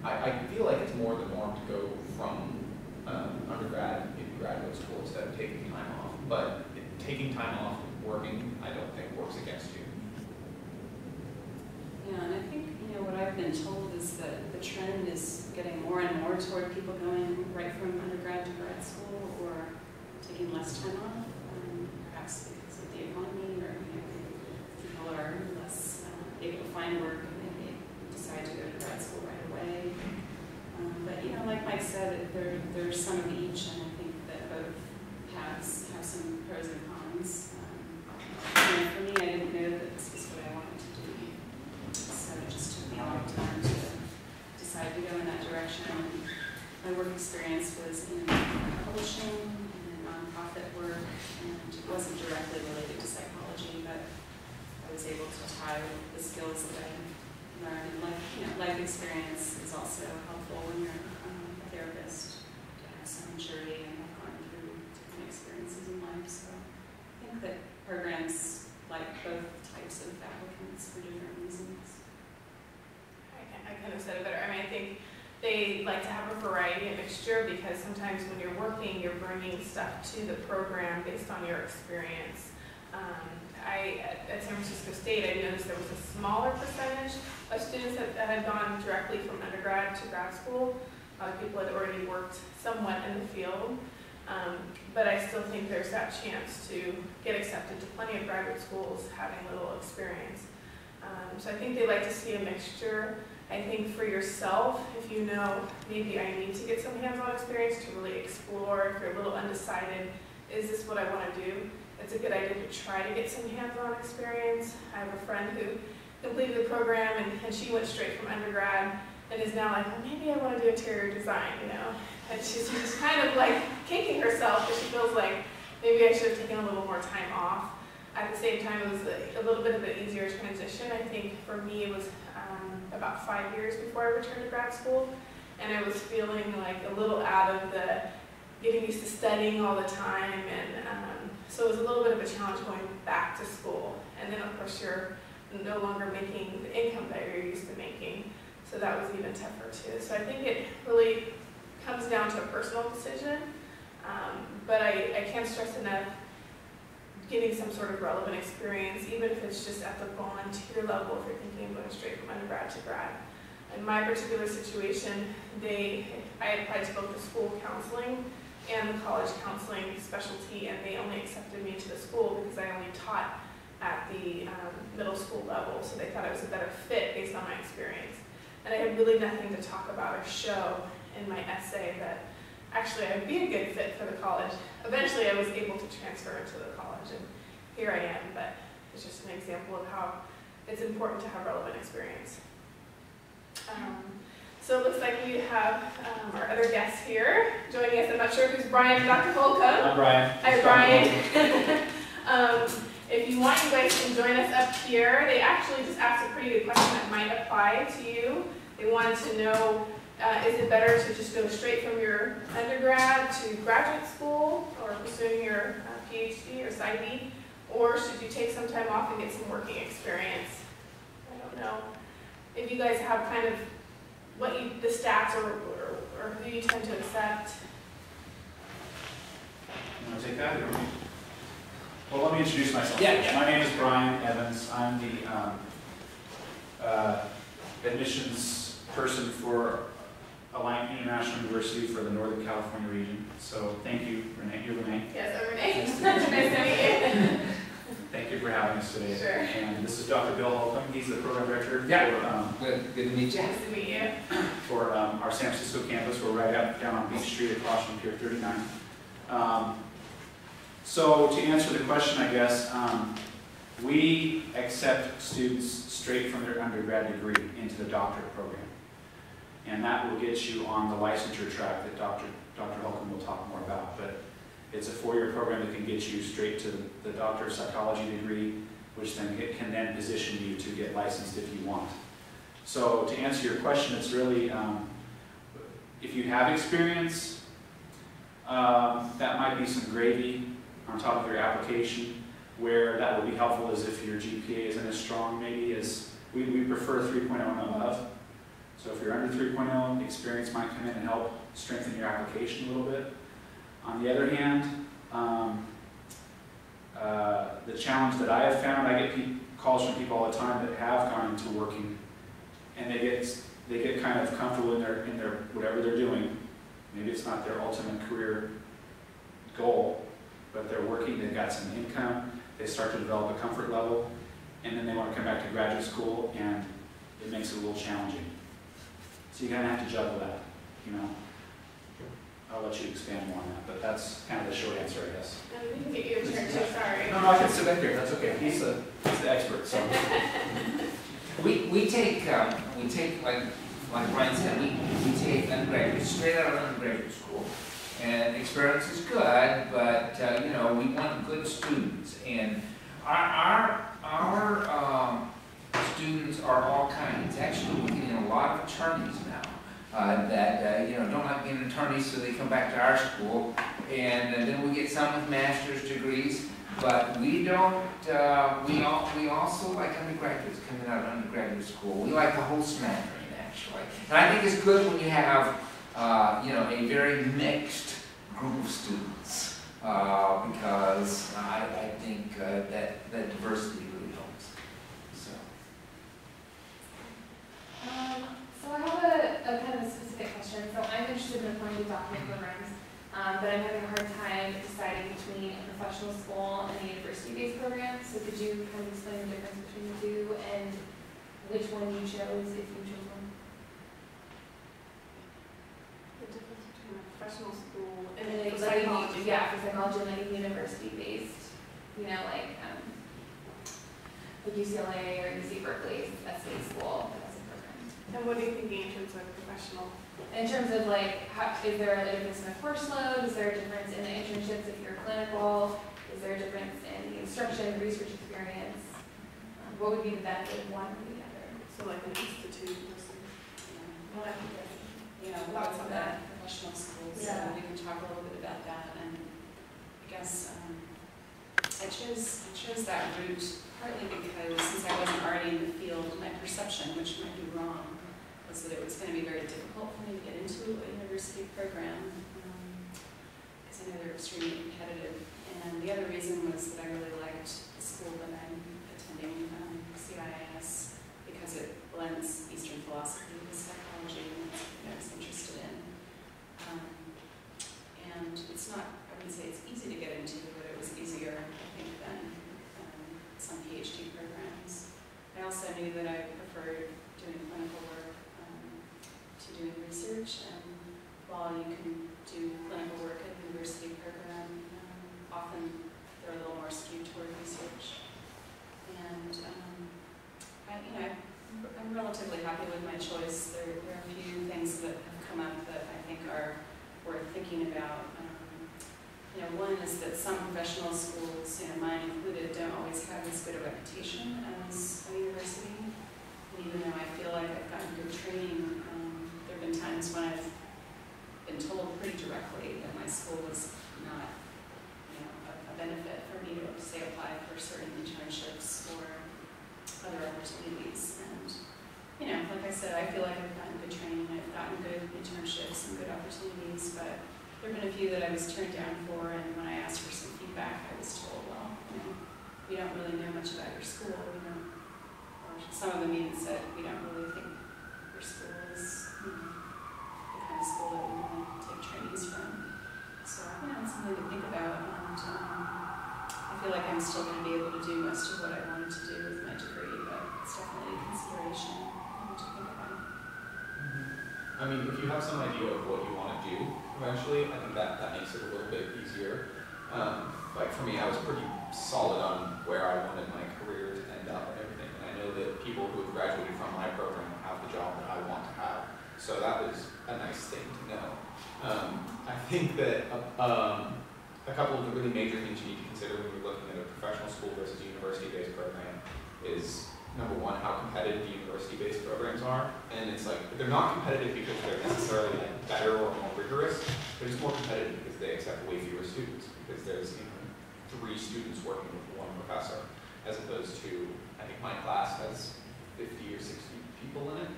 I feel like it's more the norm to go from undergrad into graduate school instead of taking time off. But taking time off working, I don't think works against you. Yeah, and I think, you know, what I've been told is that the trend is getting more and more toward people going right from undergrad to grad school or taking less time off, perhaps because of the economy, or, you know, people are less able to find work and they decide to go to grad school right away. But, you know, like Mike said, there's some of each, and I think that both paths have some pros and cons. You know, for me, I didn't know that this was what I wanted to do, so it just took me a long time to decide to go in that direction. My work experience was in publishing and nonprofit work, and it wasn't directly related to psychology, but I was able to tie the skills that I learned. And life experience is also helpful when you're a therapist, to have some maturity and have gone through different experiences in life. So I think that programs like both types of applicants for different reasons. I kind of said it better. I mean, I think they like to have a variety, a mixture, because sometimes when you're working, you're bringing stuff to the program based on your experience. At San Francisco State, I noticed there was a smaller percentage of students that had gone directly from undergrad to grad school. A lot of people had already worked somewhat in the field. But I still think there's that chance to get accepted to plenty of graduate schools having little experience. So I think they like to see a mixture. I think for yourself, if you know maybe I need to get some hands-on experience to really explore, if you're a little undecided, is this what I want to do? It's a good idea to try to get some hands-on experience. I have a friend who completed the program and she went straight from undergrad and is now like, well, maybe I want to do interior design, you know? And she's just kind of like kicking herself because she feels like maybe I should have taken a little more time off. At the same time, it was a little bit of an easier transition. I think for me it was about 5 years before I returned to grad school, and I was feeling like a little out of the getting used to studying all the time, and so it was a little bit of a challenge going back to school. And then of course you're no longer making the income that you're used to making, so that was even tougher too. So I think it really comes down to a personal decision, but I can't stress enough getting some sort of relevant experience, even if it's just at the volunteer level, if you're thinking of going straight from undergrad to grad. In my particular situation, I applied to both the school counseling and the college counseling specialty, and they only accepted me to the school because I only taught at the middle school level, so they thought I was a better fit based on my experience. And I had really nothing to talk about or show in my essay that actually I'd be a good fit for the college. Eventually I was able to transfer into the college, and here I am, but it's just an example of how it's important to have relevant experience. So it looks like we have our other guests here joining us. I'm not sure who's Brian and Dr. Holcomb. I'm Brian. Hi, Brian. If you want, you guys can join us up here. They actually just asked a pretty good question that might apply to you. They wanted to know, is it better to just go straight from your undergrad to graduate school or pursuing your PhD or PsyD, or should you take some time off and get some working experience? I don't know if you guys have kind of the stats or who you tend to accept. You want to take that? Well, let me introduce myself. Yeah. My name is Brian Evans. I'm the admissions person for Alliant International University for the Northern California region. So thank you, Renee. You're Renee. Yes, I'm Renee. Nice to meet you. Thank you for having us today. Sure. And this is Dr. Bill Holcomb. He's the program director Good to meet you. Nice to meet you. for our San Francisco campus. We're right up down on Beach Street across from Pier 39. So to answer the question, I guess, we accept students straight from their undergrad degree into the doctorate program. And that will get you on the licensure track that Dr. Holcomb will talk more about. But it's a 4-year program that can get you straight to the Doctor of Psychology degree, which then can then position you to get licensed if you want. So to answer your question, it's really, if you have experience, that might be some gravy on top of your application. Where that would be helpful is if your GPA isn't as strong maybe as, we prefer 3.0 and above. So if you're under 3.0, experience might come in and help strengthen your application a little bit. On the other hand, the challenge that I have found, I get calls from people all the time that have gone into working, and they get kind of comfortable in their whatever they're doing. Maybe it's not their ultimate career goal, but they're working, they've got some income, they start to develop a comfort level, and then they want to come back to graduate school, and it makes it a little challenging. So you kind of have to juggle that, you know. I'll let you expand more on that, but that's kind of the short answer, I guess. And we can get you a turn too, sorry. No, I can sit back there, that's okay. He's the expert, so. We take, like Brian said, we take undergraduates straight out of undergraduate school. And experience is good, but, you know, we want good students. And our students are all kinds. Actually, we're getting a lot of attorneys now that, you know, don't like being attorneys, so they come back to our school. And then we get some with master's degrees. But we don't, we also like undergraduates coming out of undergraduate school. We like the whole smattering, actually. And I think it's good when you have, you know, a very mixed group of students, because I think that diversity really helps. So I have a kind of a specific question. So I'm interested in applying to document programs. But I'm having a hard time deciding between a professional school and a university-based program. So could you kind of explain the difference between the two and which one you chose, if you chose one? The difference between a professional school and And for like, psychology. yeah, for psychology and like a university-based, you know, like UCLA or UC Berkeley, a state school that has a program. And what are you thinking in terms of professional? In terms of like, is there a difference in the course load? Is there a difference in the internships if you're clinical? Is there a difference in the instruction, research experience? What would be the benefit of one or the other? So like an institute versus. Well, I think that's, You know, Thoughts lots on of that? professional schools, so Yeah. we can talk a little bit about that. And I guess I chose that route partly because since I wasn't already in the field, my perception, which might be wrong, was that it was going to be very difficult for me to get into a university program because I know they're extremely competitive. And the other reason was that I really liked the school that I'm attending, CIIS, because it blends Eastern philosophy with psychology, and that's something I was interested in. And it's not, I wouldn't say it's easy to get into, but it was easier, I think, than some PhD programs. I also knew that I preferred doing clinical work to doing research, and while you can do clinical work at a university program, often they're a little more skewed toward research. And I'm relatively happy with my choice. There are a few things that have come up that I think are worth thinking about. One is that some professional schools, mine included, don't always have as good a reputation as a university. And even though I feel like I've gotten good training, there have been times when I've been told pretty directly that my school was not, a benefit for me to, say, apply for certain internships or other opportunities. And, like I said, I feel like I've gotten good training, I've gotten good internships and good opportunities, but there have been a few that I was turned down for, and when I asked for some feedback, I was told, well, we don't really know much about your school, or some of them even said, we don't really think your school is, the kind of school that we want to take trainees from. So, it's something to think about, and I feel like I'm still going to be able to do most of what I wanted to do with my degree, but it's definitely a consideration to think about. I mean, if you have some idea of what you want to do eventually, I think that makes it a little bit easier. Like for me, I was pretty solid on where I wanted my career to end up and everything. And I know that people who have graduated from my program have the job that I want to have. So that was a nice thing to know. I think that a couple of the really major things you need to consider when you're looking at a professional school versus a university-based program is, number one, how competitive the university-based programs are. And it's like, they're not competitive because they're necessarily better or more rigorous. They're just more competitive because they accept way fewer students, because there's 3 students working with 1 professor, as opposed to, I think my class has 50 or 60 people in it.